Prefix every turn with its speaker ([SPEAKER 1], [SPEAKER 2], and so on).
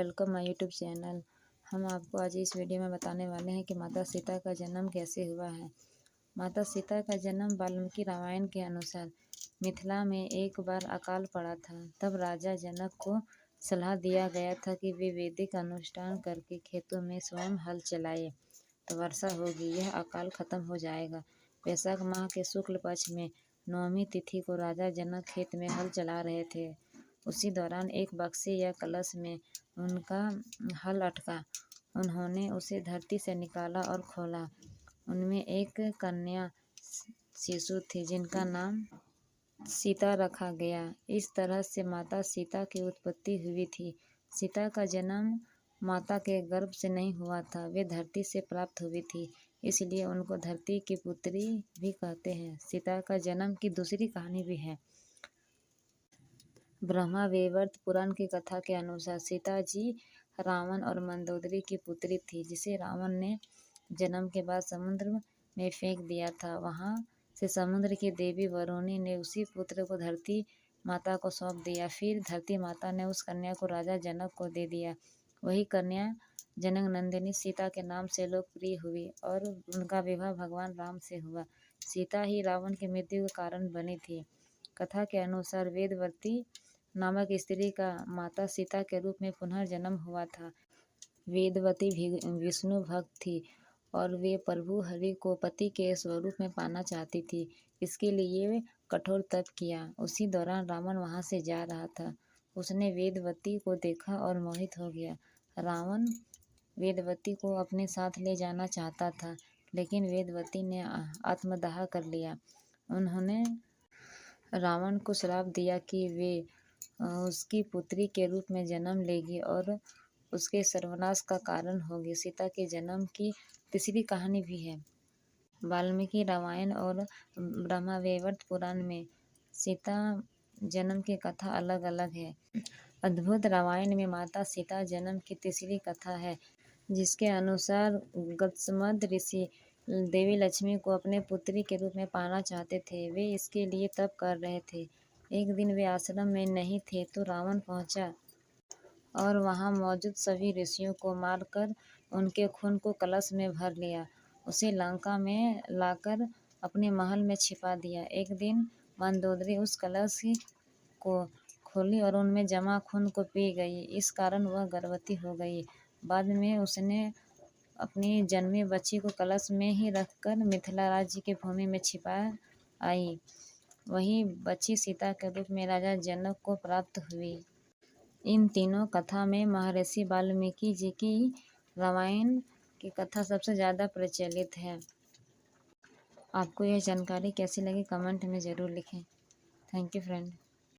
[SPEAKER 1] Welcome my YouTube channel. हम आपको आज इस वीडियो में बताने वाले हैं कि माता सीता का जन्म कैसे हुआ है। माता सीता का जन्म वाल्मीकि रामायण के अनुसार मिथिला में एक बार अकाल पड़ा था। तब राजा जनक को सलाह दिया गया था कि वे वैदिक अनुष्ठान करके खेतों में स्वयं हल चलाए तो वर्षा होगी, यह अकाल खत्म हो जाएगा। वैशाख माह के शुक्ल पक्ष में नवमी तिथि को राजा जनक खेत में हल चला रहे थे। उसी दौरान एक बक्से या कलश में उनका हल अटका। उन्होंने उसे धरती से निकाला और खोला। उनमें एक कन्या शिशु थी जिनका नाम सीता रखा गया। इस तरह से माता सीता की उत्पत्ति हुई थी। सीता का जन्म माता के गर्भ से नहीं हुआ था, वे धरती से प्राप्त हुई थी, इसलिए उनको धरती की पुत्री भी कहते हैं। सीता का जन्म की दूसरी कहानी भी है। ब्रह्मा वैवर्त पुराण की कथा के अनुसार सीता जी रावण और मंदोदरी की पुत्री थी, जिसे रावण ने जन्म के बाद समुद्र में फेंक दिया था। वहां से समुद्र की देवी वरुणी ने उसी पुत्र को धरती माता को सौंप दिया। फिर धरती माता ने उस कन्या को राजा जनक को दे दिया। वही कन्या जनक नंदिनी सीता के नाम से लोकप्रिय हुई और उनका विवाह भगवान राम से हुआ। सीता ही रावण की मृत्यु का कारण बनी थी। कथा के अनुसार वेदवती नामक स्त्री का माता सीता के रूप में पुनर्जन्म हुआ था। वेदवती विष्णु भक्त थी और वे प्रभु हरि को पति के स्वरूप में पाना चाहती थी। इसके लिए वे कठोर तप किया। उसी दौरान रावण वहां से जा रहा था। उसने वेदवती को देखा और मोहित हो गया। रावण वेदवती को अपने साथ ले जाना चाहता था, लेकिन वेदवती ने आत्मदाह कर लिया। उन्होंने रावण को श्राप दिया कि वे उसकी पुत्री के रूप में जन्म लेगी और उसके सर्वनाश का कारण होगी। सीता के जन्म की तीसरी कहानी भी है। वाल्मीकि रामायण और ब्रह्मवैवर्त पुराण में सीता जन्म की कथा अलग अलग है। अद्भुत रामायण में माता सीता जन्म की तीसरी कथा है, जिसके अनुसार गत्समद ऋषि देवी लक्ष्मी को अपने पुत्री के रूप में पाना चाहते थे। वे इसके लिए तप कर रहे थे। एक दिन वे आश्रम में नहीं थे तो रावण पहुंचा और वहां मौजूद सभी ऋषियों को मारकर उनके खून को कलश में भर लिया। उसे लंका में लाकर अपने महल में छिपा दिया। एक दिन मंदोदरी उस कलश को खोली और उनमें जमा खून को पी गई। इस कारण वह गर्भवती हो गई। बाद में उसने अपनी जन्मी बच्ची को कलश में ही रखकर मिथिला राज्य की भूमि में छिपा आई। वही बच्ची सीता के रूप में राजा जनक को प्राप्त हुई। इन तीनों कथा में महर्षि वाल्मीकि जी की रामायण की कथा सबसे ज़्यादा प्रचलित है। आपको यह जानकारी कैसी लगी कमेंट में ज़रूर लिखें। Thank you friend.